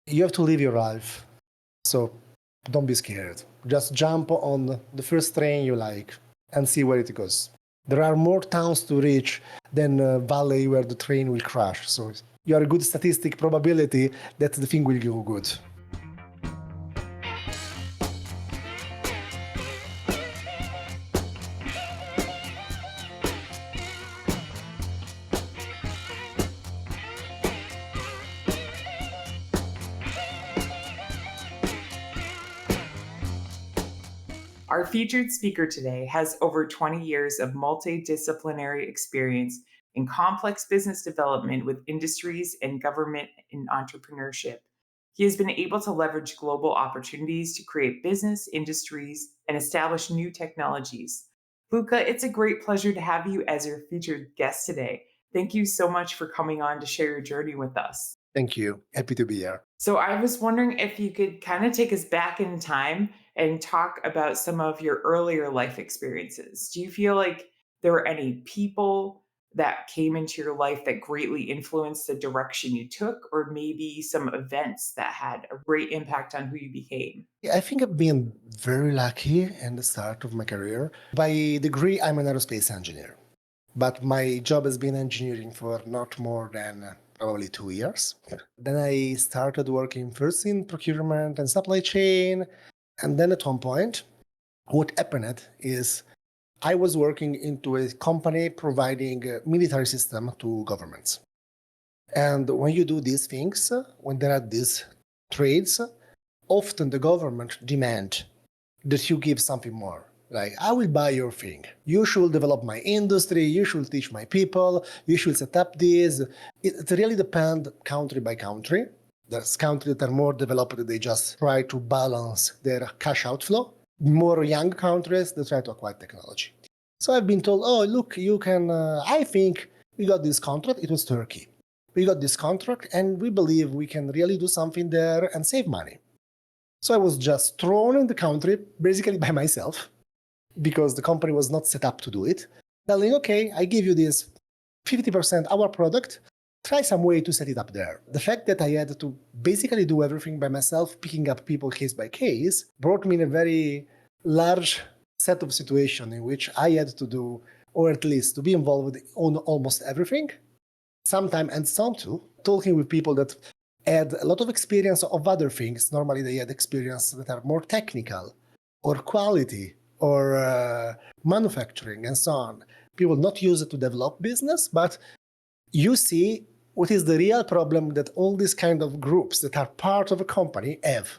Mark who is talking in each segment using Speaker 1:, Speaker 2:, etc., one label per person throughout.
Speaker 1: You have to live your life. So don't be scared. Just jump on the first train you like and see where it goes. There are more towns to reach than a valley where the train will crash. So you are a good statistic probability that the thing will go good.
Speaker 2: Our featured speaker today has over 20 years of multidisciplinary experience in complex business development with industries and government and entrepreneurship. He has been able to leverage global opportunities to create business, industries, and establish new technologies. Luca, it's a great pleasure to have you as your featured guest today. Thank you so much for coming on to share your journey with us.
Speaker 1: Thank you. Happy to be here.
Speaker 2: So I was wondering if you could kind of take us back in time and talk about some of your earlier life experiences. Do you feel like there were any people that came into your life that greatly influenced the direction you took, or maybe some events that had a great impact on who you became?
Speaker 1: I think I've been very lucky in the start of my career. By degree, I'm an aerospace engineer, but my job has been engineering for not more than probably 2 years. Then I started working first in procurement and supply chain. And then at one point, what happened is I was working into a company providing a military system to governments. And when you do these things, when there are these trades, often the government demand that you give something more. Like, I will buy your thing. You should develop my industry. You should teach my people. You should set up this. It really depends country by country. There's countries that are more developed, they just try to balance their cash outflow. More young countries, they try to acquire technology. So I've been told, oh, look, you can, I think we got this contract. It was Turkey. We got this contract and we believe we can really do something there and save money. So I was just thrown in the country basically by myself because the company was not set up to do it. Telling, okay, I give you this 50% our product, try some way to set it up there. The fact that I had to basically do everything by myself, picking up people case by case, brought me in a very large set of situations in which I had to do, or at least to be involved on almost everything. Sometimes, and some too, talking with people that had a lot of experience of other things. Normally they had experience that are more technical or quality or manufacturing and so on. People not used to develop business, but you see what is the real problem that all these kind of groups that are part of a company have.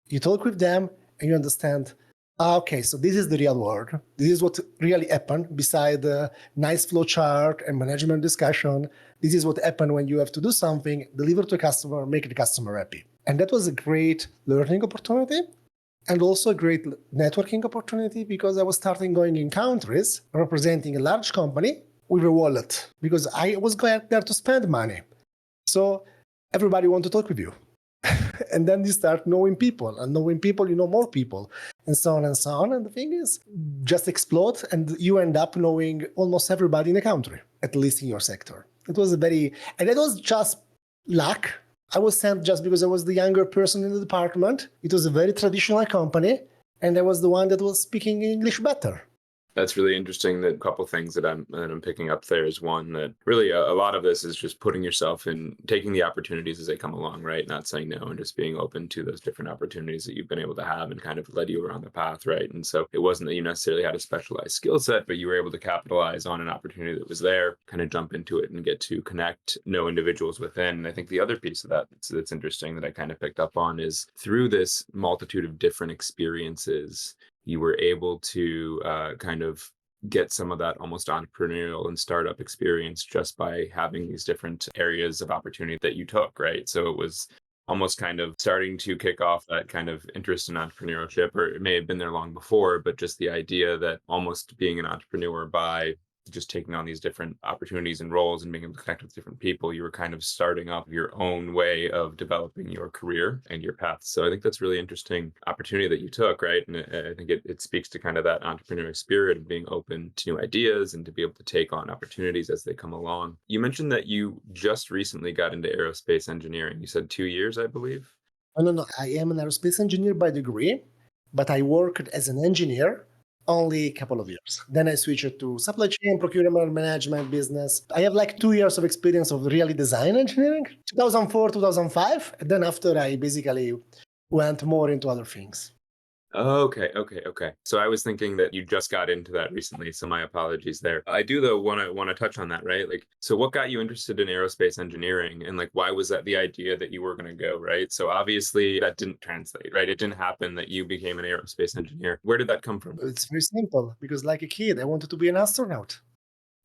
Speaker 1: You talk with them and you understand, okay, so this is the real world. This is what really happened beside the nice flow chart and management discussion. This is what happened when you have to do something, deliver to a customer, make the customer happy. And that was a great learning opportunity and also a great networking opportunity because I was starting going in countries representing a large company with a wallet because I was glad there to spend money. So everybody wants to talk with you. And then you start knowing people, and knowing people, you know more people, and so on and so on. And the thing is, just explode, and you end up knowing almost everybody in the country, at least in your sector. It was and it was just luck. I was sent just because I was the younger person in the department. It was a very traditional company, and I was the one that was speaking English better.
Speaker 3: That's really interesting. That couple things that I'm picking up there is one that really a lot of this is just putting yourself in, taking the opportunities as they come along, right? Not saying no and just being open to those different opportunities that you've been able to have and kind of led you around the path, right? And so it wasn't that you necessarily had a specialized skill set, but you were able to capitalize on an opportunity that was there, kind of jump into it and get to connect, know individuals within. And I think the other piece of that that's interesting that I kind of picked up on is through this multitude of different experiences, you were able to kind of get some of that almost entrepreneurial and startup experience just by having these different areas of opportunity that you took, right? So it was almost kind of starting to kick off that kind of interest in entrepreneurship, or it may have been there long before, but just the idea that almost being an entrepreneur by just taking on these different opportunities and roles and being able to connect with different people, you were kind of starting off your own way of developing your career and your path. So I think that's really interesting opportunity that you took, right? And I think it speaks to kind of that entrepreneurial spirit of being open to new ideas and to be able to take on opportunities as they come along. You mentioned that you just recently got into aerospace engineering. You said 2 years, I believe.
Speaker 1: Oh, no, no, I am an aerospace engineer by degree, but I worked as an engineer only a couple of years. Then I switched to supply chain, procurement, management, business. I have like 2 years of experience of really design engineering, 2004, 2005. And then after I basically went more into other things.
Speaker 3: Okay. So I was thinking that you just got into that recently, so my apologies there. I do though want to touch on that, right? Like, so what got you interested in aerospace engineering, and like why was that the idea that you were going to go, right? So obviously that didn't translate, right? It didn't happen that you became an aerospace engineer. Where did that come from?
Speaker 1: It's very simple because, like a kid, I wanted to be an astronaut.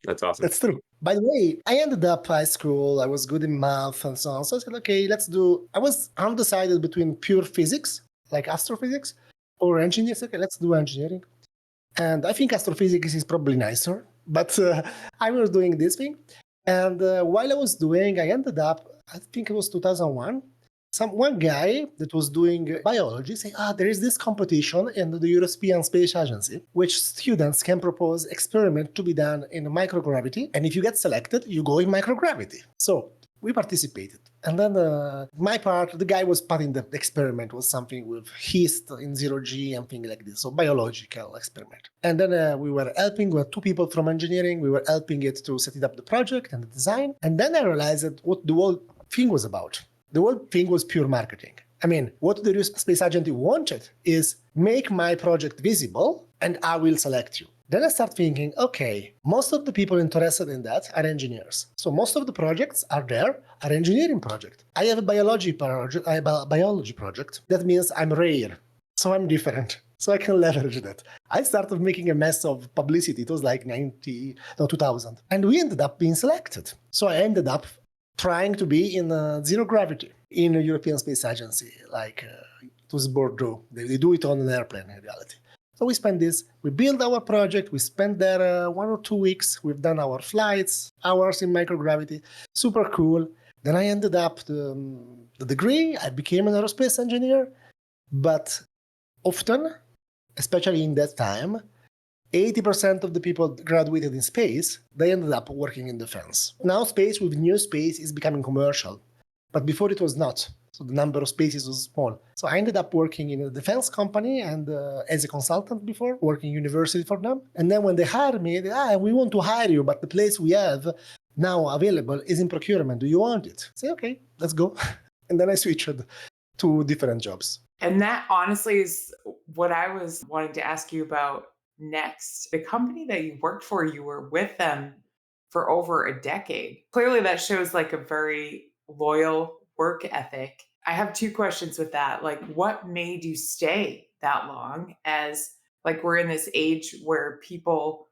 Speaker 3: That's awesome.
Speaker 1: That's true. By the way, I ended up high school. I was good in math and so on. So I said, okay, let's do. I was undecided between pure physics, like astrophysics, or engineering. Okay, let's do engineering. And I think astrophysics is probably nicer, but I was doing this thing. And while I was doing, I ended up, I think it was 2001, one guy that was doing biology said, there is this competition in the European Space Agency, which students can propose experiment to be done in microgravity. And if you get selected, you go in microgravity. So we participated. And then my part, the guy was putting the experiment was something with hist in 0G and things like this. So biological experiment. And then we were helping, we were two people from engineering. We were helping it to set it up the project and the design. And then I realized that what the whole thing was about. The whole thing was pure marketing. I mean, what the Space Agency wanted is make my project visible and I will select you. Then I start thinking, okay, most of the people interested in that are engineers. So most of the projects are engineering projects. I have a biology project. That means I'm rare. So I'm different. So I can leverage that. I started making a mess of publicity. It was like 2000. And we ended up being selected. So I ended up trying to be in zero gravity in a European Space Agency, like it was Bordeaux. They do it on an airplane in reality. So we build our project, we spent there 1 or 2 weeks, we've done our flights, hours in microgravity, super cool. Then I ended up the degree, I became an aerospace engineer, but often, especially in that time, 80% of the people graduated in space, they ended up working in defense. Now space with new space is becoming commercial, but before it was not. So the number of spaces was small. So I ended up working in a defense company and as a consultant before, working university for them. And then when they hired me, we want to hire you, but the place we have now available is in procurement. Do you want it? I say, okay, let's go. And then I switched to different jobs.
Speaker 2: And that honestly is what I was wanting to ask you about next. The company that you worked for, you were with them for over a decade. Clearly that shows like a very loyal work ethic. I have two questions with that. Like, what made you stay that long, as like we're in this age where people,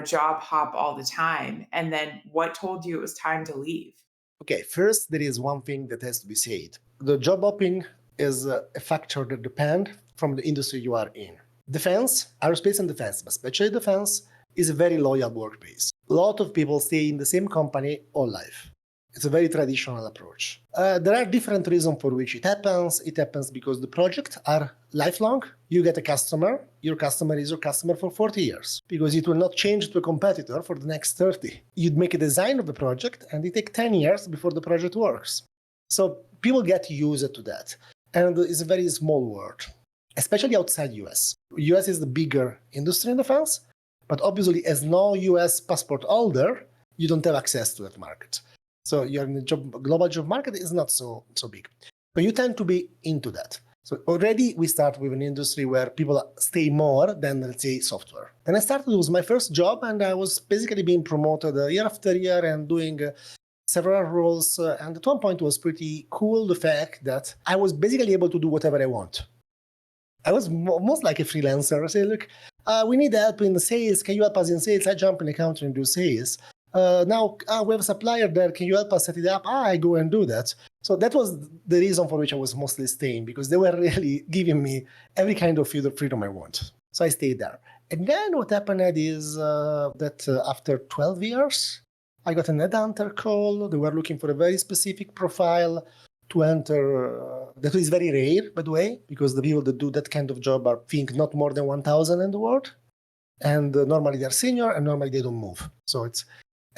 Speaker 2: job hop all the time? And then what told you it was time to leave?
Speaker 1: Okay, first, there is one thing that has to be said. The job hopping is a factor that depends from the industry you are in. Defense, aerospace and defense, but especially defense, is a very loyal workplace. A lot of people stay in the same company all life. It's a very traditional approach. There are different reasons for which it happens. It happens because the projects are lifelong. You get a customer, your customer is your customer for 40 years because it will not change to a competitor for the next 30. You'd make a design of the project and it takes 10 years before the project works. So people get used to that. And it's a very small world, especially outside US. US is the bigger industry in defense, but obviously as no US passport holder, you don't have access to that market. So you're in the global job market is not so big. But you tend to be into that. So already we start with an industry where people stay more than, let's say, software. Then I started, it was my first job, and I was basically being promoted year after year and doing several roles. And at one point it was pretty cool, the fact that I was basically able to do whatever I want. I was almost like a freelancer. I say, look, we need help in the sales. Can you help us in sales? I jump in the counter and do sales. Now we have a supplier there. Can you help us set it up? I go and do that. So that was the reason for which I was mostly staying, because they were really giving me every kind of freedom I want. So I stayed there. And then what happened is that after 12 years, I got a headhunter call. They were looking for a very specific profile to enter. That is very rare, by the way, because the people that do that kind of job are, think, not more than 1,000 in the world. And normally they're senior and normally they don't move. So it's,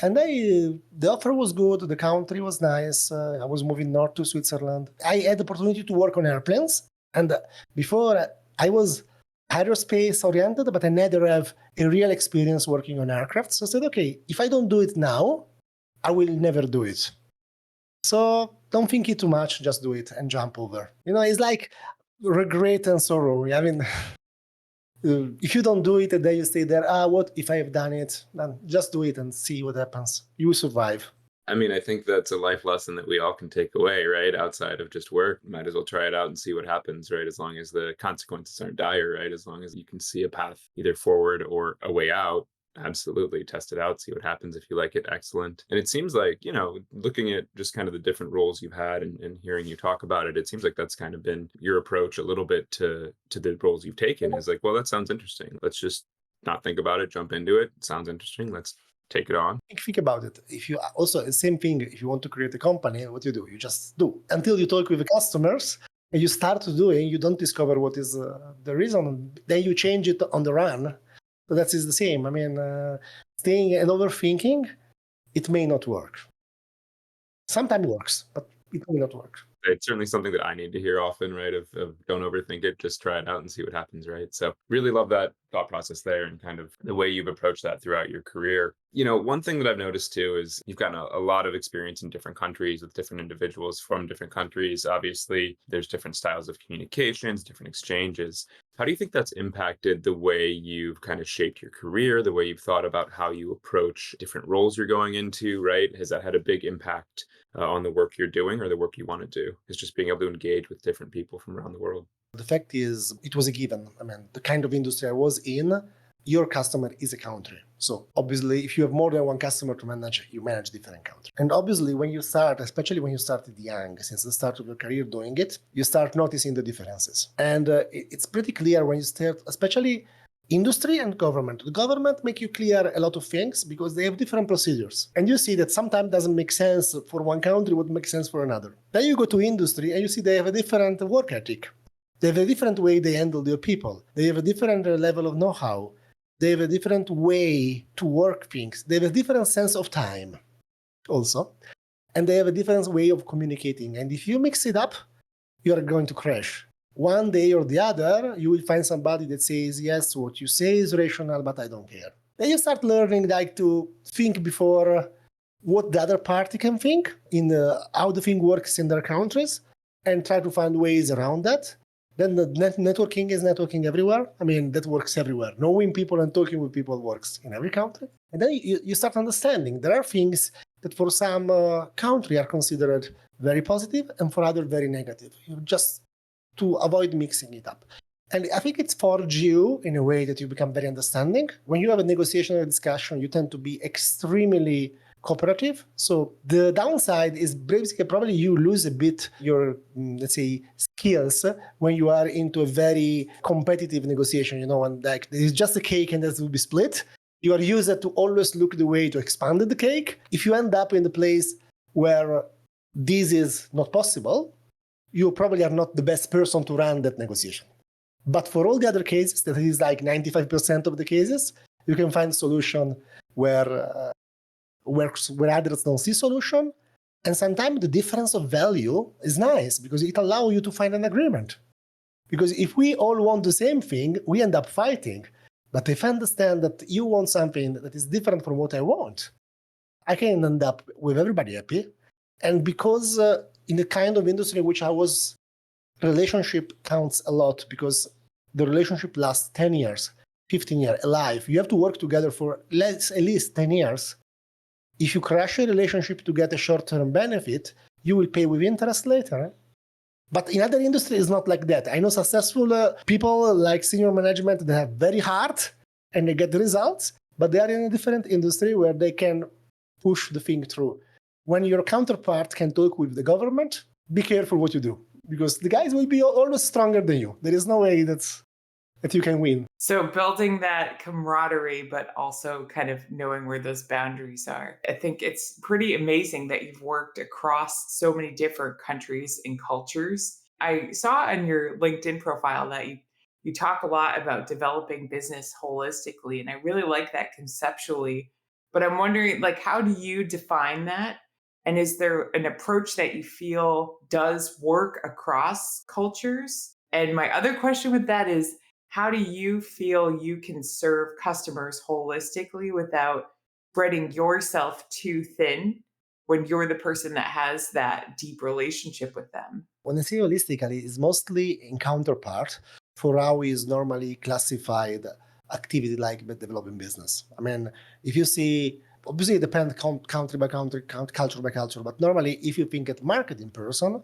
Speaker 1: and the offer was good. The country was nice. I was moving north to Switzerland. I had the opportunity to work on airplanes. And before I was aerospace oriented, but I never have a real experience working on aircraft. So I said, okay, if I don't do it now, I will never do it. So don't think it too much, just do it and jump over. It's like regret and sorrow. I mean, if you don't do it and then you stay there, what if I have done it? Then just do it and see what happens. You will survive.
Speaker 3: I mean, I think that's a life lesson that we all can take away, right? Outside of just work, might as well try it out and see what happens, right? As long as the consequences aren't dire, right? As long as you can see a path either forward or a way out, absolutely test it out, see what happens. If you like it, excellent. And it seems like, looking at just kind of the different roles you've had and hearing you talk about it, it seems like that's kind of been your approach a little bit to the roles you've taken, is like, well, that sounds interesting. Let's just not think about it, jump into it. It sounds interesting. Let's take it on.
Speaker 1: Think about it. If you also, the same thing, if you want to create a company, what you do, you just do until you talk with the customers and you start doing, you don't discover what is the reason, then you change it on the run. So that is the same. I mean, staying and overthinking, it may not work. Sometimes it works, but it may not work.
Speaker 3: It's certainly something that I need to hear often, right? Of don't overthink it, just try it out and see what happens, right? So really love that thought process there and kind of the way you've approached that throughout your career. One thing that I've noticed too is you've gotten a lot of experience in different countries with different individuals from different countries. Obviously, there's different styles of communications, different exchanges. How do you think that's impacted the way you've kind of shaped your career, the way you've thought about how you approach different roles you're going into, right? Has that had a big impact on the work you're doing or the work you want to do? Is just being able to engage with different people from around the world.
Speaker 1: The fact is, it was a given. I mean, the kind of industry I was in, your customer is a country. So obviously, if you have more than one customer to manage, you manage different countries. And obviously, when you start, especially when you started young, since the start of your career doing it, you start noticing the differences. And it's pretty clear when you start, especially industry and government. The government make you clear a lot of things because they have different procedures. And you see that sometimes doesn't make sense for one country what makes sense for another. Then you go to industry and you see they have a different work ethic. They have a different way they handle their people. They have a different level of know-how. They have a different way to work things. They have a different sense of time also. And they have a different way of communicating. And if you mix it up, you are going to crash. One day or the other, you will find somebody that says, yes, what you say is rational, but I don't care. Then you start learning to think before what the other party can think, in how the thing works in their countries, and try to find ways around that. Then the networking is networking everywhere. I mean, that works everywhere. Knowing people and talking with people works in every country. And then you start understanding there are things that for some country are considered very positive and for others very negative. You just to avoid mixing it up. And I think it's forged you in a way that you become very understanding. When you have a negotiation or discussion, you tend to be extremely cooperative. So the downside is basically probably you lose a bit your, let's say, skills when you are into a very competitive negotiation, and like it's just a cake and that will be split. You are used to always look the way to expand the cake. If you end up in the place where this is not possible, you probably are not the best person to run that negotiation. But for all the other cases, that is like 95% of the cases, you can find a solution where others don't see solution. And sometimes the difference of value is nice because it allows you to find an agreement. Because if we all want the same thing, we end up fighting. But if I understand that you want something that is different from what I want, I can end up with everybody happy. And because in the kind of industry in which I was, relationship counts a lot because the relationship lasts 10 years, 15 years, a life. You have to work together for at least 10 years. If you crash a relationship to get a short-term benefit, you will pay with interest later. But in other industries, it's not like that. I know successful people like senior management that have very hard and they get the results, but they are in a different industry where they can push the thing through. When your counterpart can talk with the government, be careful what you do, because the guys will be always stronger than you. There is no way that that you can win.
Speaker 2: So building that camaraderie, but also kind of knowing where those boundaries are. I think it's pretty amazing that you've worked across so many different countries and cultures. I saw on your LinkedIn profile that you talk a lot about developing business holistically, and I really like that conceptually. But I'm wondering, like, how do you define that? And is there an approach that you feel does work across cultures? And my other question with that is, how do you feel you can serve customers holistically without spreading yourself too thin when you're the person that has that deep relationship with them?
Speaker 1: When I say holistically, it's mostly in counterpart for how is normally classified activity like developing business. I mean, if you see, obviously it depends country by country, culture by culture, but normally if you think at marketing person,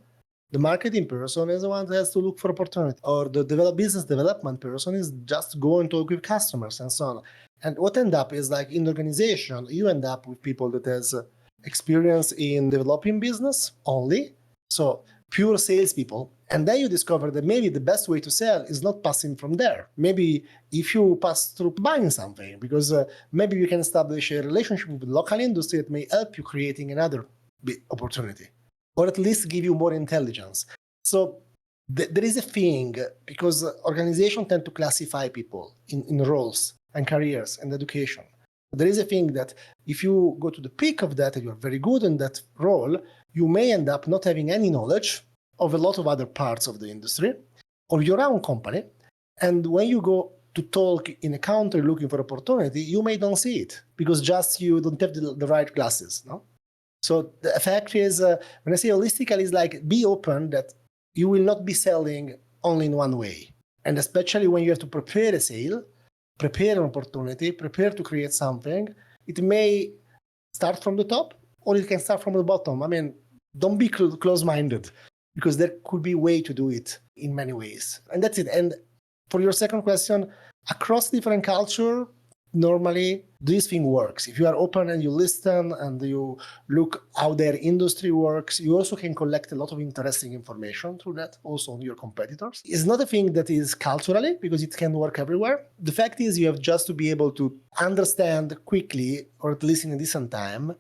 Speaker 1: the marketing person is the one that has to look for opportunity, or the business development person is just go and talk with customers and so on. And what end up is like in the organization, you end up with people that has experience in developing business only, so pure salespeople. And then you discover that maybe the best way to sell is not passing from there. Maybe if you pass through buying something, because maybe you can establish a relationship with the local industry that may help you creating another opportunity, or at least give you more intelligence. So there is a thing, because organizations tend to classify people in roles and careers and education. There is a thing that if you go to the peak of that and you're very good in that role, you may end up not having any knowledge of a lot of other parts of the industry or your own company. And when you go to talk in a country looking for opportunity, you may don't see it because just you don't have the right glasses. No? So the effect is, when I say holistically, is like be open that you will not be selling only in one way. And especially when you have to prepare a sale, prepare an opportunity, prepare to create something, it may start from the top or it can start from the bottom. I mean, don't be close-minded, because there could be a way to do it in many ways. And that's it. And for your second question, across different culture, normally this thing works. If you are open and you listen and you look how their industry works, you also can collect a lot of interesting information through that, also on your competitors. It's not a thing that is culturally, because it can work everywhere. The fact is you have just to be able to understand quickly, or at least in a decent time,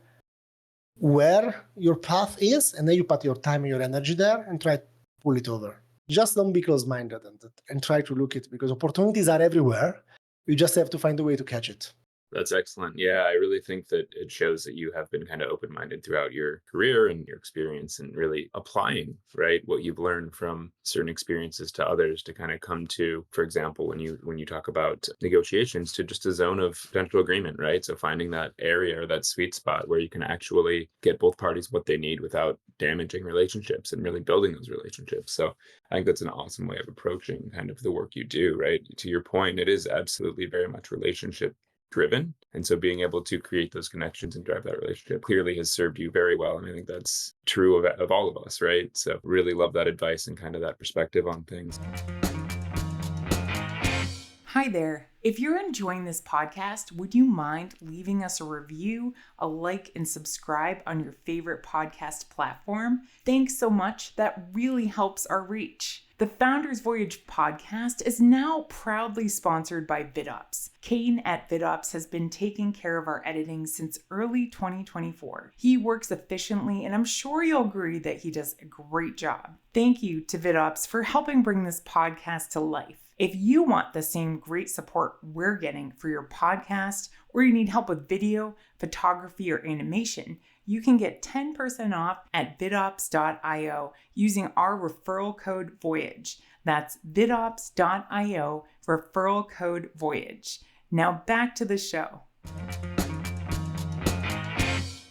Speaker 1: where your path is, and then you put your time and your energy there and try to pull it over. Just don't be close-minded and try to look it, because opportunities are everywhere. You just have to find a way to catch it.
Speaker 3: That's excellent. Yeah, I really think that it shows that you have been kind of open-minded throughout your career and your experience, and really applying, right, what you've learned from certain experiences to others to kind of come to, for example, when you talk about negotiations, to just a zone of potential agreement, right? So finding that area or that sweet spot where you can actually get both parties what they need without damaging relationships and really building those relationships. So I think that's an awesome way of approaching kind of the work you do, right? To your point, it is absolutely very much relationship driven. And so being able to create those connections and drive that relationship clearly has served you very well. And I think that's true of all of us, right? So really love that advice and kind of that perspective on things.
Speaker 2: Hi there. If you're enjoying this podcast, would you mind leaving us a review, a like, and subscribe on your favorite podcast platform? Thanks so much. That really helps our reach. The Founders Voyage podcast is now proudly sponsored by VidOps. Kane at VidOps has been taking care of our editing since early 2024. He works efficiently, and I'm sure you'll agree that he does a great job. Thank you to VidOps for helping bring this podcast to life. If you want the same great support we're getting for your podcast, or you need help with video, photography, or animation, you can get 10% off at vidops.io using our referral code VOYAGE. That's vidops.io, referral code VOYAGE. Now back to the show.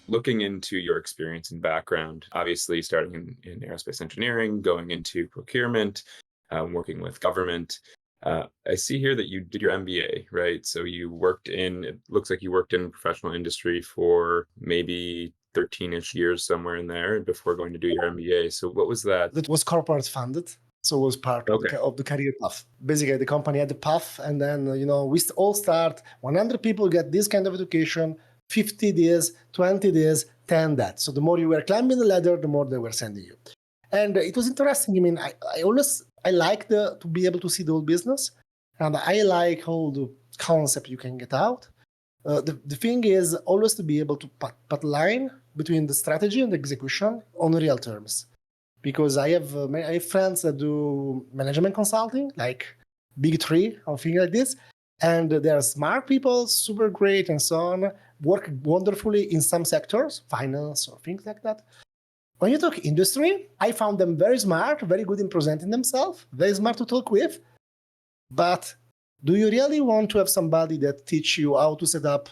Speaker 3: Looking into your experience and background, obviously starting in aerospace engineering, going into procurement, working with government. I see here that you did your MBA, right? So it looks like you worked in professional industry for maybe 13-ish years, somewhere in there, before going to do your MBA. So what was that?
Speaker 1: That was corporate funded, so it was part of the career path. Basically, the company had the path, and then we all start. 100 people get this kind of education, 50 days, 20 days, 10 that. So the more you were climbing the ladder, the more they were sending you. And it was interesting. I mean, I like to be able to see the whole business. And I like all the concept you can get out. The thing is always to be able to put line between the strategy and the execution on real terms. Because I have friends that do management consulting, like Big Three or things like this, and they're smart people, super great, and so on, work wonderfully in some sectors, finance or things like that. When you talk industry, I found them very smart, very good in presenting themselves, very smart to talk with. But do you really want to have somebody that teach you how to set up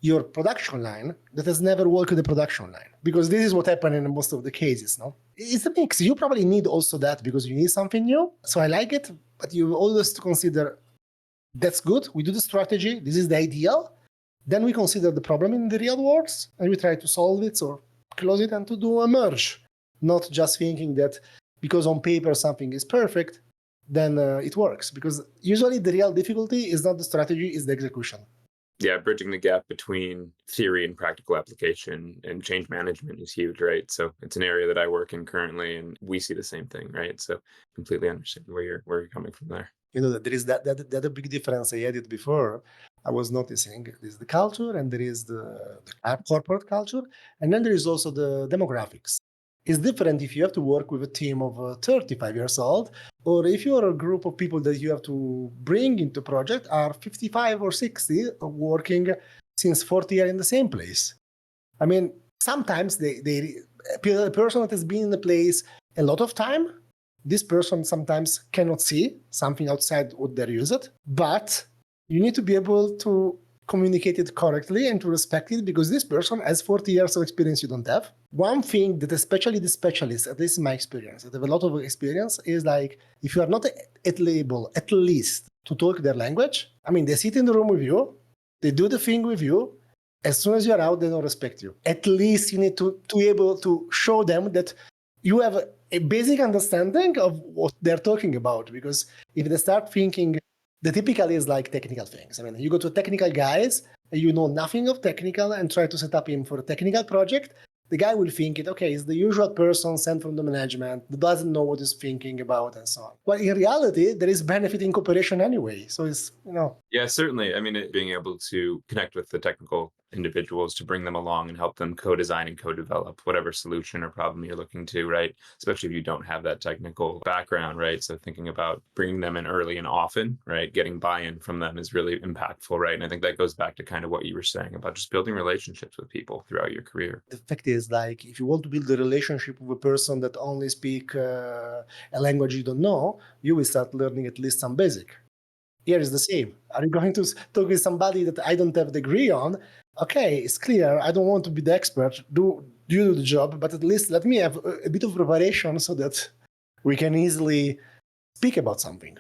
Speaker 1: your production line that has never worked with the production line? Because this is what happened in most of the cases, no? It's a mix. You probably need also that because you need something new. So I like it, but you always consider that's good. We do the strategy. This is the ideal. Then we consider the problem in the real world and we try to solve it or close it and to do a merge. Not just thinking that because on paper something is perfect, then it works. Because usually the real difficulty is not the strategy, it's the execution.
Speaker 3: Yeah, bridging the gap between theory and practical application and change management is huge, right? So it's an area that I work in currently, and we see the same thing, right? So completely understand where you're coming from there.
Speaker 1: You know, there is that a big difference I added before. I was noticing there's the culture and there is the corporate culture, and then there is also the demographics. It's different if you have to work with a team of 35 years old, or if you are a group of people that you have to bring into project are 55 or 60 working since 40 years in the same place. I mean, sometimes a person that has been in the place a lot of time, this person sometimes cannot see something outside what they're used, but you need to be able to communicate it correctly and to respect it because this person has 40 years of experience you don't have. One thing that especially the specialists, at least in my experience, that have a lot of experience, is like if you are not able at least to talk their language, I mean, they sit in the room with you, they do the thing with you, as soon as you're out, they don't respect you. At least you need to be able to show them that you have a basic understanding of what they're talking about. Because if they start thinking, the typical is like technical things. I mean, you go to technical guys, and you know nothing of technical and try to set up him for a technical project, the guy will think it, okay, it's the usual person sent from the management that doesn't know what he's thinking about and so on. But in reality, there is benefit in cooperation anyway. So it's,
Speaker 3: Yeah, certainly. I mean, being able to connect with the technical individuals to bring them along and help them co-design and co-develop whatever solution or problem you're looking to, right? Especially if you don't have that technical background, right? So thinking about bringing them in early and often, right? Getting buy-in from them is really impactful, right? And I think that goes back to kind of what you were saying about just building relationships with people throughout your career.
Speaker 1: The fact is, like, if you want to build a relationship with a person that only speak a language you don't know, you will start learning at least some basic. Here is the same. Are you going to talk with somebody that I don't have a degree on? Okay, it's clear. I don't want to be the expert. You do the job, but at least let me have a bit of preparation so that we can easily speak about something,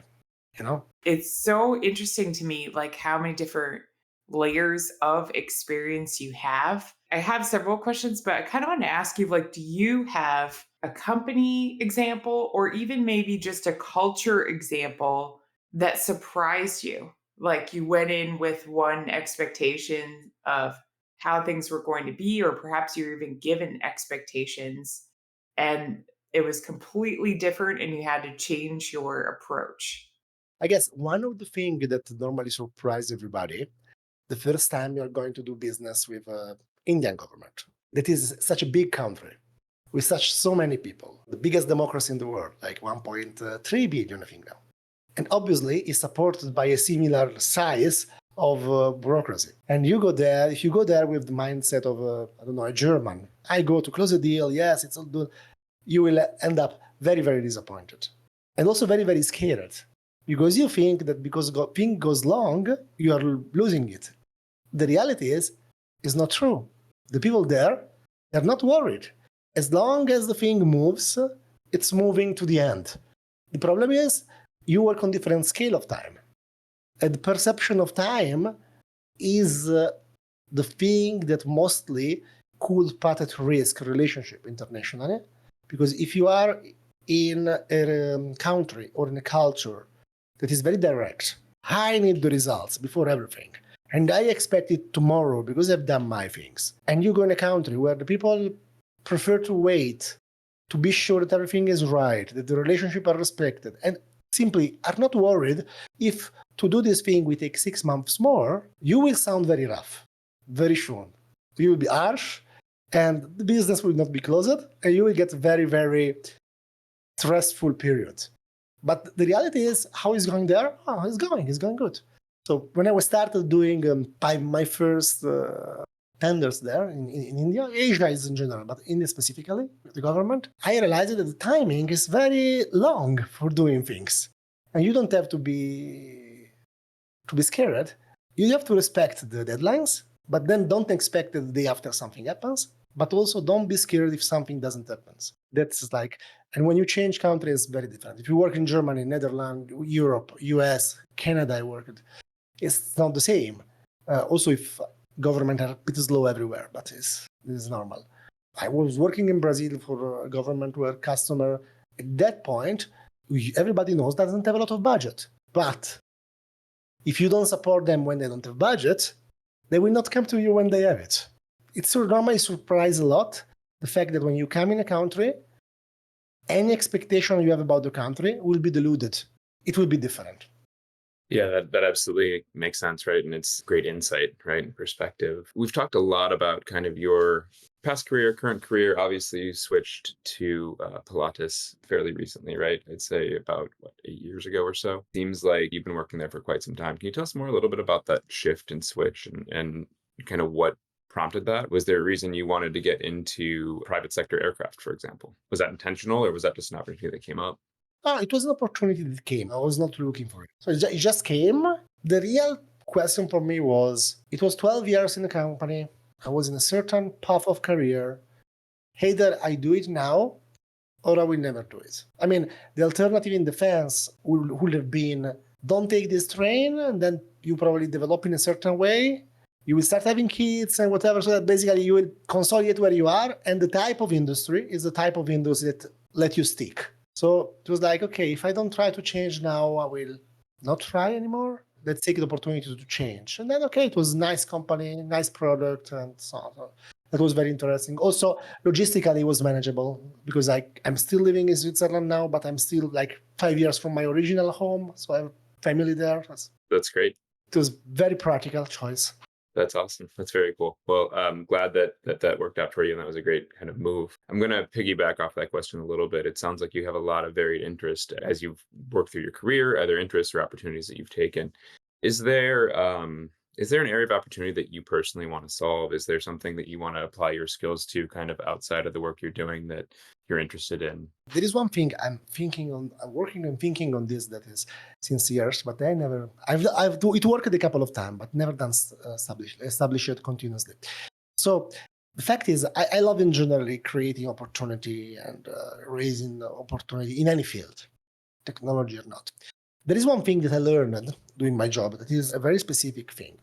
Speaker 2: It's so interesting to me, like how many different layers of experience you have. I have several questions, but I kind of want to ask you, like, do you have a company example or even maybe just a culture example that surprised you? Like you went in with one expectation of how things were going to be, or perhaps you were even given expectations and it was completely different and you had to change your approach.
Speaker 1: I guess one of the things that normally surprise everybody, the first time you're going to do business with Indian government, that is such a big country, with so many people, the biggest democracy in the world, like 1.3 billion, I think now. And obviously is supported by a similar size of bureaucracy. And you go there, if you go there with the mindset of, a German, I go to close a deal, yes, it's all good, you will end up very, very disappointed. And also very, very scared. Because you think that because thing goes long, you are losing it. The reality is, it's not true. The people there, they're not worried. As long as the thing moves, it's moving to the end. The problem is, you work on different scale of time. And the perception of time is the thing that mostly could put at risk relationship internationally. Because if you are in a country or in a culture that is very direct, I need the results before everything, and I expect it tomorrow because I've done my things. And you go in a country where the people prefer to wait to be sure that everything is right, that the relationship are respected. And simply are not worried if to do this thing will take 6 months more, you will sound very rough, very soon. You will be harsh, and the business will not be closed, and you will get very, very stressful period. But the reality is, how is going there? Oh, it's going good. So when I was started doing my first tenders there in India, Asia is in general, but India specifically, with the government, I realized that the timing is very long for doing things. And you don't have to be scared. You have to respect the deadlines, but then don't expect that the day after something happens. But also don't be scared if something doesn't happen. That's like, and when you change country, it's very different. If you work in Germany, Netherlands, Europe, US, Canada, I worked, it's not the same. Also, if government are a bit slow everywhere, but this is normal. I was working in Brazil for a government where customer, at that point, everybody knows doesn't have a lot of budget. But if you don't support them when they don't have budget, they will not come to you when they have it. It's normally surprise a lot, the fact that when you come in a country, any expectation you have about the country will be diluted. It will be different.
Speaker 3: Yeah, that absolutely makes sense, right? And it's great insight, right? And perspective. We've talked a lot about kind of your past career, current career. Obviously, you switched to Pilates fairly recently, right? I'd say about 8 years ago or so. Seems like you've been working there for quite some time. Can you tell us more a little bit about that shift and switch and kind of what prompted that? Was there a reason you wanted to get into private sector aircraft, for example? Was that intentional, or was that just an opportunity that came up?
Speaker 1: It was an opportunity that came. I was not looking for it. So it just came. The real question for me was, it was 12 years in the company. I was in a certain path of career. Either I do it now or I will never do it. I mean, the alternative in defense would have been, don't take this train, and then you probably develop in a certain way. You will start having kids and whatever, so that basically you will consolidate where you are, and the type of industry is the type of industry that let you stick. So it was like, okay, if I don't try to change now, I will not try anymore. Let's take the opportunity to change. And then, okay, it was a nice company, nice product, and so on. So that was very interesting. Also, logistically, it was manageable because I'm still living in Switzerland now, but I'm still like 5 years from my original home. So I have family there.
Speaker 3: That's great.
Speaker 1: It was very practical choice.
Speaker 3: That's awesome. That's very cool. Well, I'm glad that worked out for you, and that was a great kind of move. I'm going to piggyback off that question a little bit. It sounds like you have a lot of varied interest as you've worked through your career, other interests or opportunities that you've taken. Is there an area of opportunity that you personally want to solve? Is there something that you want to apply your skills to kind of outside of the work you're doing that you're interested in?
Speaker 1: There is one thing I'm working and thinking on this that is since years, but it worked a couple of times, but never done establish it continuously. So the fact is, I love in generally creating opportunity and raising opportunity in any field, technology or not. There is one thing that I learned doing my job that is a very specific thing.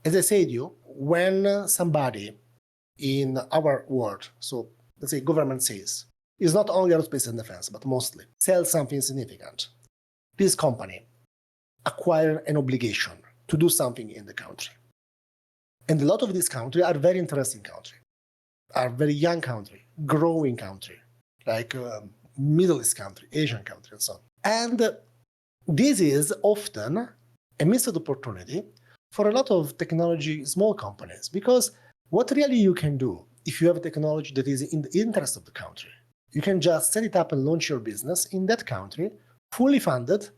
Speaker 1: As I said to you, when somebody in our world, so let's say government says, is not only aerospace and defense, but mostly sells something significant, this company acquire an obligation to do something in the country. And a lot of these countries are very interesting countries, are very young country, growing country, like Middle East country, Asian country, and so on. And this is often a missed opportunity for a lot of technology small companies, because what really you can do if you have a technology that is in the interest of the country, you can just set it up and launch your business in that country, fully funded,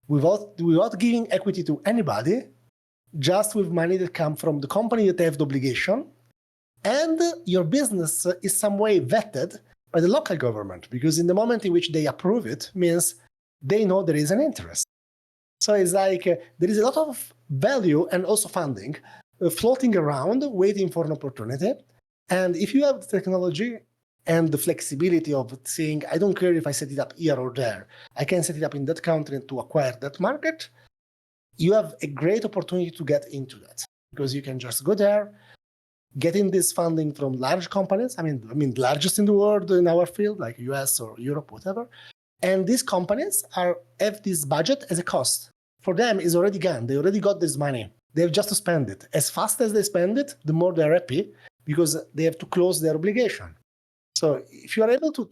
Speaker 1: without giving equity to anybody, just with money that come from the company that have the obligation, and your business is some way vetted by the local government, because in the moment in which they approve it means they know there is an interest. So it's like there is a lot of value and also funding floating around, waiting for an opportunity. And if you have the technology and the flexibility of saying, I don't care if I set it up here or there, I can set it up in that country to acquire that market, you have a great opportunity to get into that, because you can just go there, getting this funding from large companies, I mean largest in the world in our field, like US or Europe, whatever. And these companies have this budget as a cost. For them, it's already gone. They already got this money. They have just to spend it. As fast as they spend it, the more they're happy, because they have to close their obligation. So if you are able to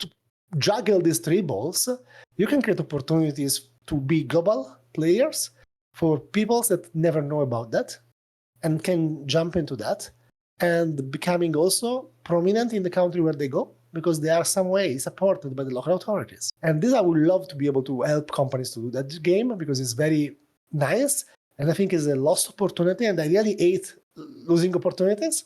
Speaker 1: juggle these three balls, you can create opportunities to be global players for people that never know about that and can jump into that and becoming also prominent in the country where they go because they are some way supported by the local authorities. And this I would love to be able to help companies to do that game because it's very nice and I think it's a lost opportunity and I really hate losing opportunities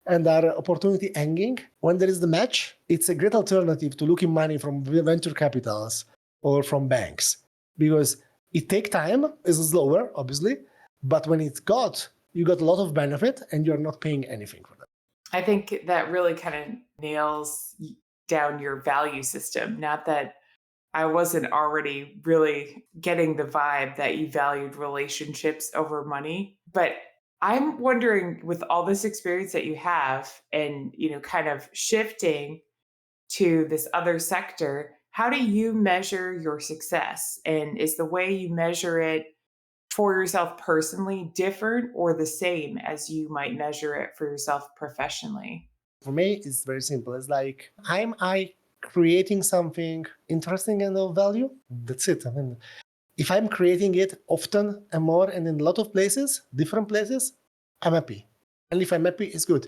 Speaker 1: and are opportunity hanging. When there is the match, it's a great alternative to looking money from venture capitals or from banks because it takes time, it's slower, obviously, but when it's you got a lot of benefit and you're not paying anything for that.
Speaker 2: I think that really kind of nails down your value system. Not that I wasn't already really getting the vibe that you valued relationships over money, but I'm wondering with all this experience that you have and, kind of shifting to this other sector, how do you measure your success? And is the way you measure it for yourself personally different or the same as you might measure it for yourself professionally?
Speaker 1: For me, it's very simple. It's like, am I creating something interesting and of value? That's it. I mean, if I'm creating it often and more and in a lot of places, different places, I'm happy. And if I'm happy, it's good.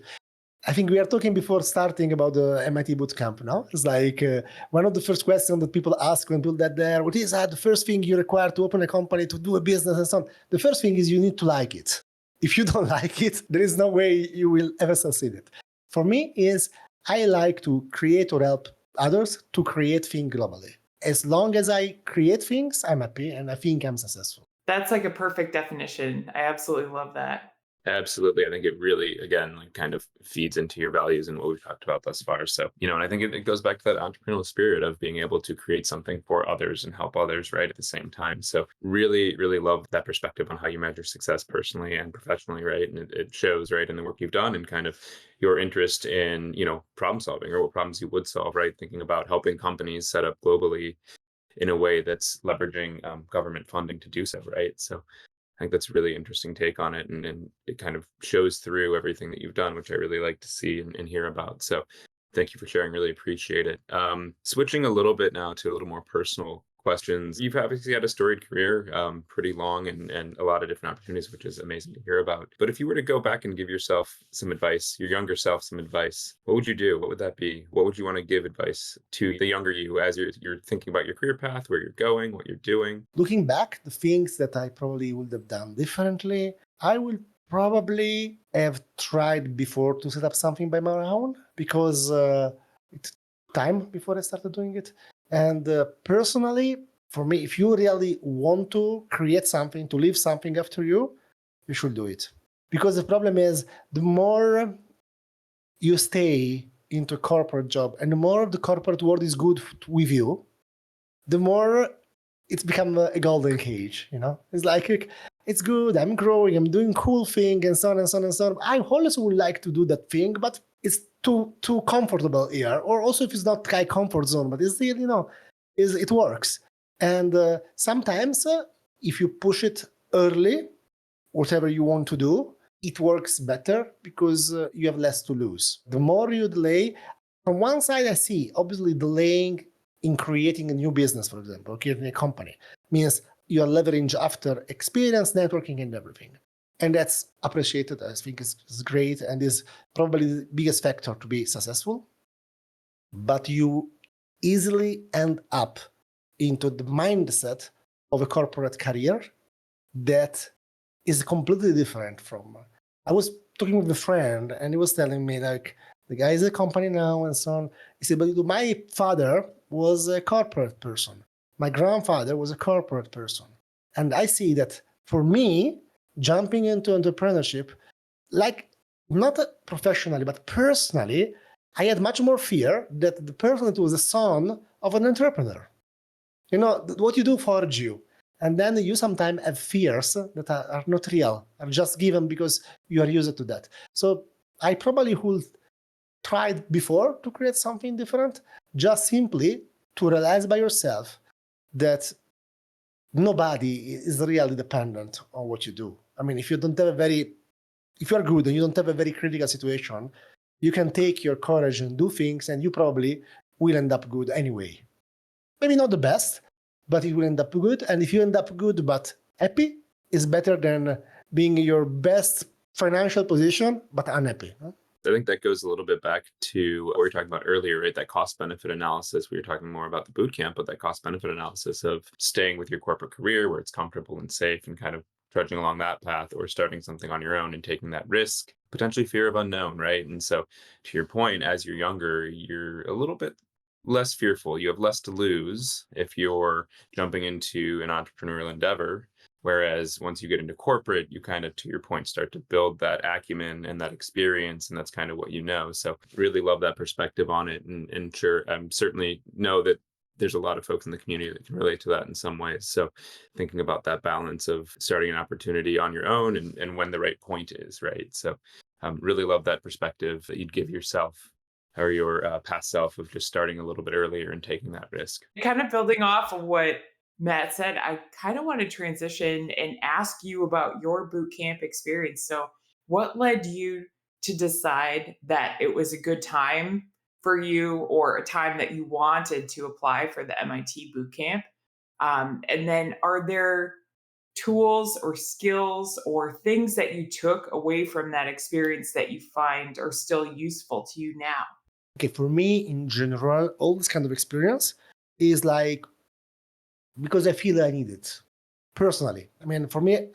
Speaker 1: I think we are talking before starting about the MIT bootcamp now. It's like one of the first questions that people ask when people that there, what is that the first thing you require to open a company, to do a business and so on? The first thing is you need to like it. If you don't like it, there is no way you will ever succeed it. For me is I like to create or help others to create things globally. As long as I create things, I'm happy and I think I'm successful.
Speaker 2: That's like a perfect definition. I absolutely love that.
Speaker 3: Absolutely. I think it really, again, like kind of feeds into your values and what we've talked about thus far. So, and I think it goes back to that entrepreneurial spirit of being able to create something for others and help others, right, at the same time. So really, really love that perspective on how you measure success personally and professionally, right? And it shows, right, in the work you've done and kind of your interest in, problem solving or what problems you would solve, right? Thinking about helping companies set up globally in a way that's leveraging government funding to do so, right? So I think that's a really interesting take on it. And it kind of shows through everything that you've done, which I really like to see and hear about. So thank you for sharing. Really appreciate it. Switching a little bit now to a little more personal questions. You've obviously had a storied career, pretty long and a lot of different opportunities, which is amazing to hear about. But if you were to go back and give yourself some advice, your younger self some advice, what would you do? What would that be? What would you want to give advice to the younger you as you're thinking about your career path, where you're going, what you're doing?
Speaker 1: Looking back, the things that I probably would have done differently, I will probably have tried before to set up something by my own because it took time before I started doing it. And personally, for me, if you really want to create something, to leave something after you should do it. Because the problem is the more you stay into a corporate job and the more the corporate world is good with you, the more it's become a golden cage, It's like, it's good, I'm growing, I'm doing cool thing and so on and so on and so on. I always would like to do that thing, but it's too comfortable here. Or also if it's not high comfort zone, but it's still, it works. And sometimes if you push it early, whatever you want to do, it works better because you have less to lose. The more you delay, from one side I see, obviously delaying in creating a new business, for example, creating a company, means you are leveraging after experience, networking, and everything. And that's appreciated. I think it's great and is probably the biggest factor to be successful. But you easily end up into the mindset of a corporate career that is completely different from. I was talking with a friend and he was telling me, like, the guy is a company now and so on. He said, but my father was a corporate person. My grandfather was a corporate person. And I see that for me, jumping into entrepreneurship, like not professionally, but personally, I had much more fear that the person that was the son of an entrepreneur. What you do forge you. And then you sometimes have fears that are not real, are just given because you are used to that. So I probably would tried before to create something different, just simply to realize by yourself that nobody is really dependent on what you do. I mean, if you are good and you don't have a very critical situation, you can take your courage and do things and you probably will end up good anyway. Maybe not the best, but it will end up good. And if you end up good but happy, it's better than being in your best financial position but unhappy.
Speaker 3: I think that goes a little bit back to what we were talking about earlier, right? That cost benefit analysis. We were talking more about the boot camp, but that cost benefit analysis of staying with your corporate career where it's comfortable and safe and kind of trudging along that path, or starting something on your own and taking that risk, potentially fear of unknown, right? And so, to your point, as you're younger, you're a little bit less fearful. You have less to lose if you're jumping into an entrepreneurial endeavor. Whereas once you get into corporate, you kind of, to your point, start to build that acumen and that experience, and that's kind of what you know. So really love that perspective on it, and sure, certainly know that there's a lot of folks in the community that can relate to that in some ways. So thinking about that balance of starting an opportunity on your own, and when the right point is, right? So really love that perspective that you'd give yourself or your past self of just starting a little bit earlier and taking that risk.
Speaker 2: Kind of building off of what Matt said, I kind of want to transition and ask you about your boot camp experience. So, what led you to decide that it was a good time for you, or a time that you wanted to apply for the MIT boot camp? And then, are there tools or skills or things that you took away from that experience that you find are still useful to you now?
Speaker 1: Okay, for me in general, all this kind of experience is like because I feel I need it personally. I mean, for me,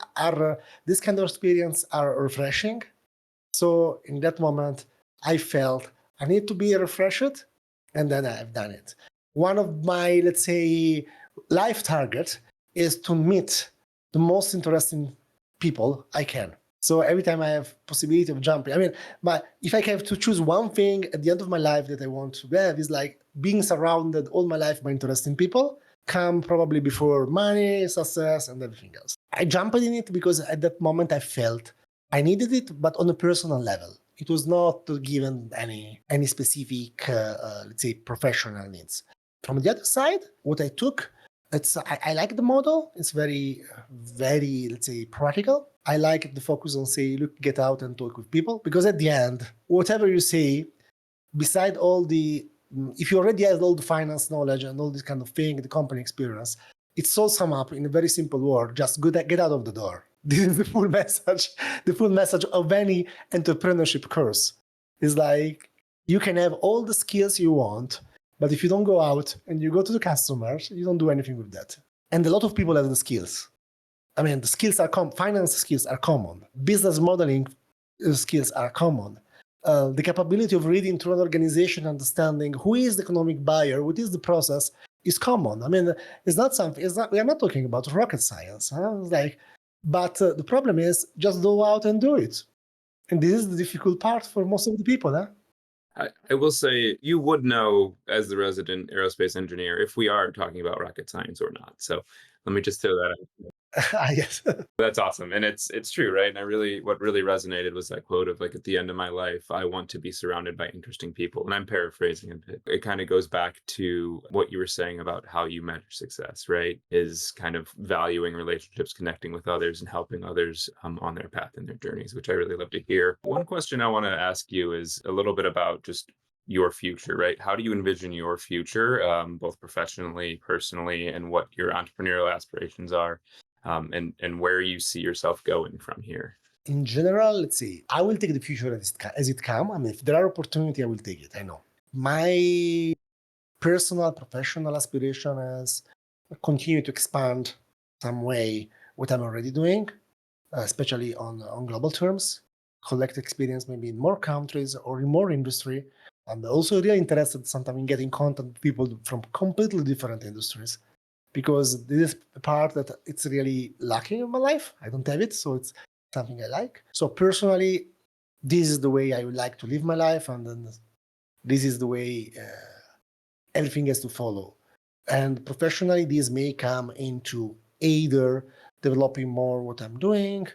Speaker 1: this kind of experience are refreshing. So in that moment, I felt I need to be refreshed, and then I've done it. One of my, let's say, life target is to meet the most interesting people I can. So every time I have possibility of jumping, I mean, but if I have to choose one thing at the end of my life that I want to have is like being surrounded all my life by interesting people, come probably before money, success, and everything else. I jumped in it because at that moment I felt I needed it, but on a personal level. It was not given any specific, let's say, professional needs. From the other side, what I took, I like the model. It's very, very, let's say, practical. I like the focus on say, look, get out and talk with people, because at the end, whatever you say, beside all the, if you already have all the finance knowledge and all this kind of thing, the company experience, it's all sum up in a very simple word: just get out of the door. This is the full message. The full message of any entrepreneurship course is like, you can have all the skills you want, but if you don't go out and you go to the customers, you don't do anything with that. And a lot of people have the skills. I mean, the skills are finance skills are common. Business modeling skills are common. The capability of reading through an organization, understanding who is the economic buyer, what is the process, is common. I mean, it's not something. It's not. We are not talking about rocket science. It's like, but the problem is just go out and do it. And this is the difficult part for most of the people.
Speaker 3: I will say you would know as the resident aerospace engineer if we are talking about rocket science or not. So let me just throw that out.
Speaker 1: Yes.
Speaker 3: That's awesome. And it's true, right? And what really resonated was that quote of like, at the end of my life, I want to be surrounded by interesting people. And I'm paraphrasing a bit. It kind of goes back to what you were saying about how you measure success, right? Is kind of valuing relationships, connecting with others, and helping others on their path and their journeys, which I really love to hear. One question I want to ask you is a little bit about just your future, right? How do you envision your future, both professionally, personally, and what your entrepreneurial aspirations are? And where you see yourself going from here.
Speaker 1: In general, let's see, I will take the future as it comes. I mean, if there are opportunity, I will take it. I know. My personal, professional aspiration is continue to expand some way what I'm already doing, especially on global terms, collect experience maybe in more countries or in more industry. I'm also really interested sometimes in getting contact with people from completely different industries, because this is a part that it's really lacking in my life. I don't have it, so it's something I like. So personally, this is the way I would like to live my life, and then this is the way everything has to follow. And professionally, this may come into either developing more what I'm doing,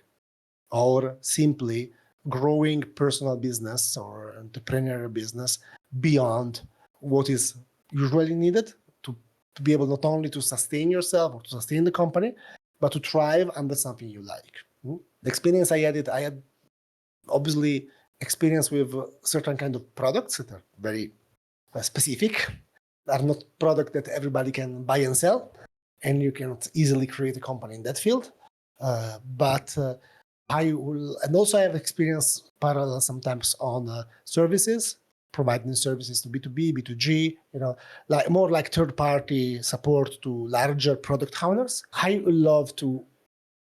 Speaker 1: or simply growing personal business or entrepreneurial business beyond what is usually needed to be able not only to sustain yourself or to sustain the company, but to thrive under something you like. The experience I had obviously experience with certain kind of products that are very specific, are not product that everybody can buy and sell. and you cannot easily create a company in that field. But I will, and also I have experience parallel sometimes on services, providing services to B2B, B2G, like more like third-party support to larger product owners. I would love to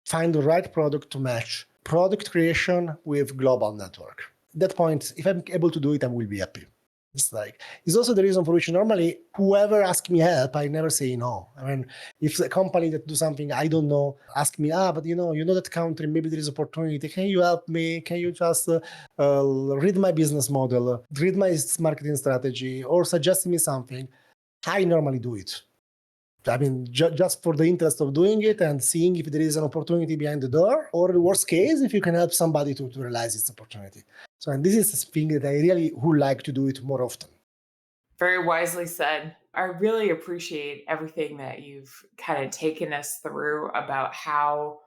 Speaker 1: find the right product to match product creation with global network. At that point, if I'm able to do it, I will be happy. It's also the reason for which normally whoever asks me help, I never say no. I mean, if a company that do something I don't know, ask me, but you know that country, maybe there is opportunity. Can you help me? Can you just read my business model, read my marketing strategy, or suggest me something? I normally do it. I mean, just for the interest of doing it and seeing if there is an opportunity behind the door, or the worst case, if you can help somebody to realize its opportunity. So, and this is a thing that I really would like to do it more often.
Speaker 2: Very wisely said. I really appreciate everything that you've kind of taken us through about how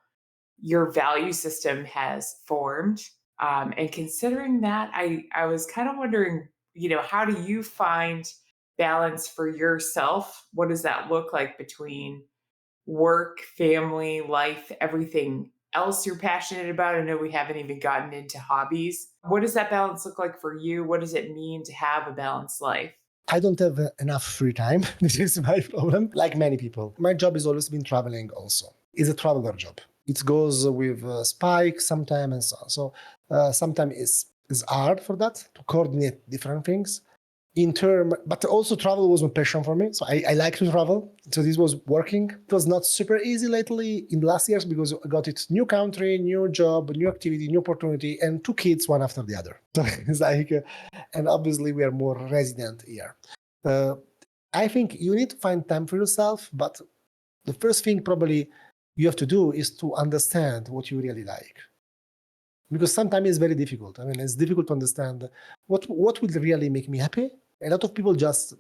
Speaker 2: your value system has formed. And considering that, I was kind of wondering, how do you find balance for yourself? What does that look like between work, family, life, everything else you're passionate about? I know we haven't even gotten into hobbies. What does that balance look like for you? What does it mean to have a balanced life?
Speaker 1: I don't have enough free time. This is my problem. Like many people, my job has always been traveling also. It's a traveler job. It goes with spikes sometimes and so on. So sometimes it's hard for that to coordinate different things. But also travel was a passion for me. So I like to travel. So this was working. It was not super easy lately in the last years because I got it new country, new job, new activity, new opportunity, and two kids one after the other. So it's and obviously we are more resident here. I think you need to find time for yourself, but the first thing probably you have to do is to understand what you really like. Because sometimes it's very difficult. I mean, it's difficult to understand what will really make me happy. A lot of people just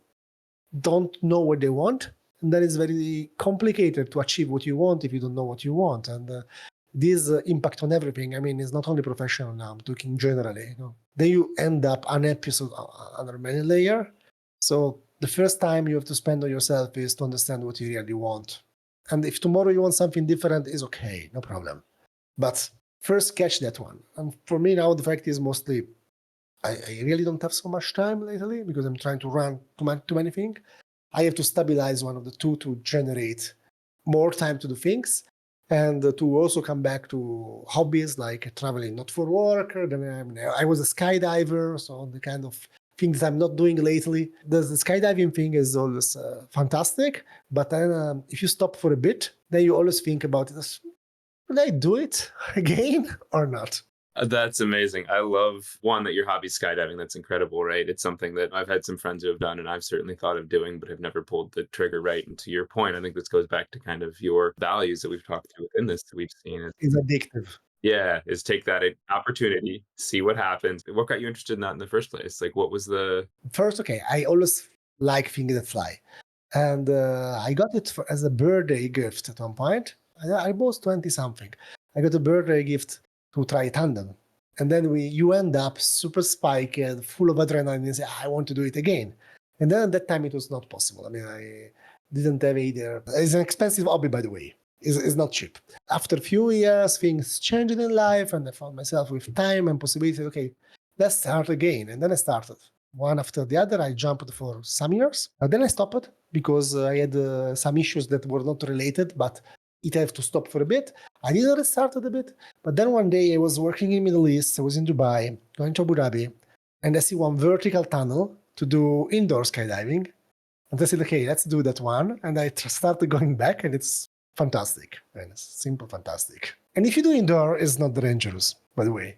Speaker 1: don't know what they want, and then it's very complicated to achieve what you want if you don't know what you want. And this impact on everything. I mean, it's not only professional now. I'm talking generally. Then you end up unhappy under many layers. So the first time you have to spend on yourself is to understand what you really want. And if tomorrow you want something different, it's okay, no problem. But first catch that one. And for me now, the fact is mostly I really don't have so much time lately because I'm trying to run too many things. I have to stabilize one of the two to generate more time to do things and to also come back to hobbies like traveling, not for work. Then I was a skydiver, so the kind of things I'm not doing lately. The skydiving thing is always fantastic, but then if you stop for a bit, then you always think about it as, will I do it again or not?
Speaker 3: That's amazing. I love one that your hobby skydiving. That's incredible, right? It's something that I've had some friends who have done and I've certainly thought of doing, but have never pulled the trigger right. And to your point, I think this goes back to kind of your values that we've talked through within this that we've seen.
Speaker 1: It's addictive.
Speaker 3: Yeah, is take that opportunity, see what happens. What got you interested in that in the first place? Like, what was the?
Speaker 1: First, okay, I always like things that fly. And I got it as a birthday gift at one point. I was 20 something. I got a birthday gift to try tandem. And then you end up super spiked, full of adrenaline, and say, I want to do it again. And then at that time, it was not possible. I mean, I didn't have either. It's an expensive hobby, by the way. It's not cheap. After a few years, things changed in life, and I found myself with time and possibility. Okay, let's start again. And then I started. One after the other, I jumped for some years. Then I stopped because I had some issues that were not related, but it had to stop for a bit. I did restart it a bit, but then one day I was working in Middle East. I was in Dubai, going to Abu Dhabi, and I see one vertical tunnel to do indoor skydiving. And I said, okay, let's do that one. And I started going back, and it's fantastic. And it's simple, fantastic. And if you do indoor, it's not dangerous, by the way.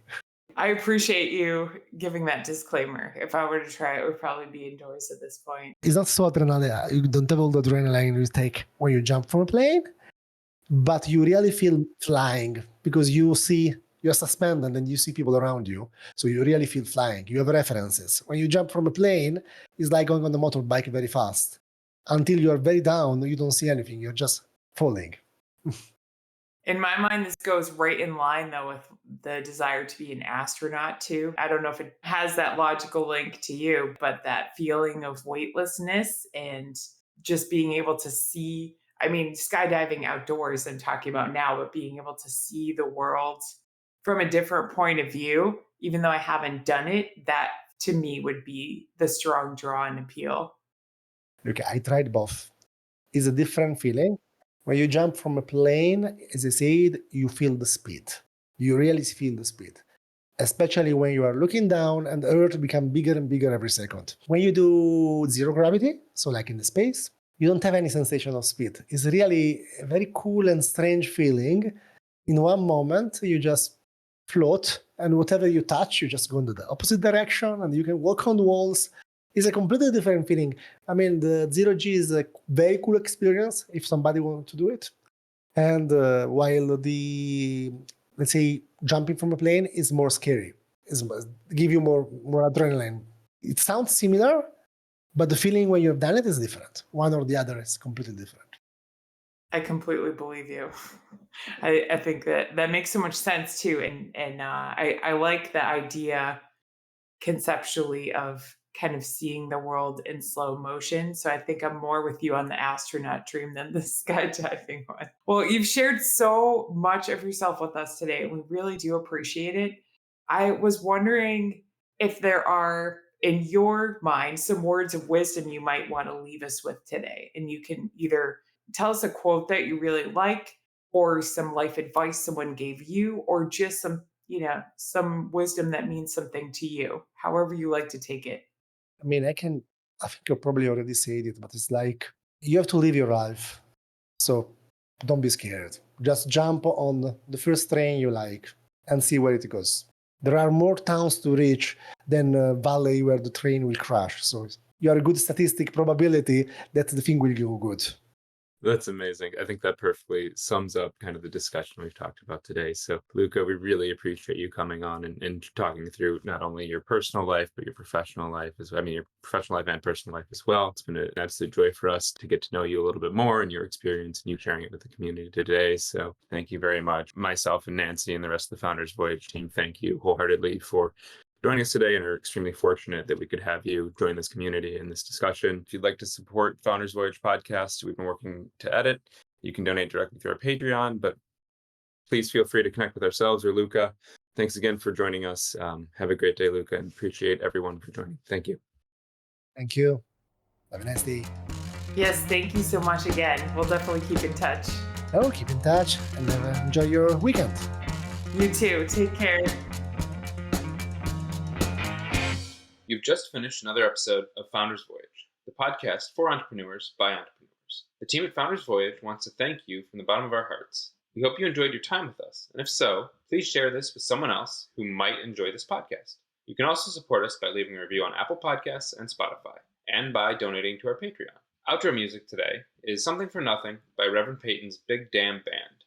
Speaker 2: I appreciate you giving that disclaimer. If I were to try it, would probably be indoors at this point.
Speaker 1: It's not so adrenaline. You don't have all the adrenaline you take when you jump from a plane, but you really feel flying because you're suspended and you see people around you. So you really feel flying. You have references. When you jump from a plane, it's like going on the motorbike very fast. Until you're very down, you don't see anything. You're just falling.
Speaker 2: In my mind, this goes right in line, though, with the desire to be an astronaut, too. I don't know if it has that logical link to you, but that feeling of weightlessness and just being able to see, I mean, skydiving outdoors I'm talking about now, but being able to see the world from a different point of view, even though I haven't done it, that to me would be the strong draw and appeal.
Speaker 1: Okay, I tried both. It's a different feeling. When you jump from a plane, as I said, you feel the speed. You really feel the speed, especially when you are looking down and the earth become bigger and bigger every second. When you do zero gravity, so like in the space, you don't have any sensation of speed. It's really a very cool and strange feeling. In one moment, you just float, and whatever you touch, you just go into the opposite direction, and you can walk on walls. It's a completely different feeling. I mean, the zero G is a very cool experience if somebody wants to do it. And while the, let's say, jumping from a plane is more scary, give you more adrenaline. It sounds similar, but the feeling when you've done it is different. One or the other is completely different.
Speaker 2: I completely believe you. I think that that makes so much sense too, and I like the idea conceptually of kind of seeing the world in slow motion. So I think I'm more with you on the astronaut dream than the skydiving one. Well, you've shared so much of yourself with us today. We really do appreciate it. I was wondering if there are, in your mind, some words of wisdom you might want to leave us with today. And you can either tell us a quote that you really like, or some life advice someone gave you, or just some wisdom that means something to you, however you like to take it.
Speaker 1: I mean, I think you probably already said it, but it's like you have to live your life. So don't be scared. Just jump on the first train you like and see where it goes. There are more towns to reach than a valley where the train will crash. So you are a good statistic probability that the thing will go good.
Speaker 3: That's amazing. I think that perfectly sums up kind of the discussion we've talked about today. So, Luca, we really appreciate you coming on and talking through not only your personal life, but your professional life as well. I mean, your professional life and personal life as well. It's been an absolute joy for us to get to know you a little bit more and your experience and you sharing it with the community today. So, thank you very much. Myself and Nancy and the rest of the Founders Voyage team, thank you wholeheartedly for joining us today and are extremely fortunate that we could have you join this community in this discussion. If you'd like to support Founders Voyage podcast, we've been working to edit. You can donate directly through our Patreon, but please feel free to connect with ourselves or Luca. Thanks again for joining us. Have a great day, Luca, and appreciate everyone for joining. Thank you.
Speaker 1: Thank you. Have a nice day.
Speaker 2: Yes, thank you so much again. We'll definitely keep in touch.
Speaker 1: Oh, keep in touch and enjoy your weekend.
Speaker 2: You too. Take care.
Speaker 3: You've just finished another episode of Founders Voyage, the podcast for entrepreneurs by entrepreneurs. The team at Founders Voyage wants to thank you from the bottom of our hearts. We hope you enjoyed your time with us, and if so, please share this with someone else who might enjoy this podcast. You can also support us by leaving a review on Apple Podcasts and Spotify, and by donating to our Patreon. Outro music today is Something for Nothing by Reverend Peyton's Big Damn Band.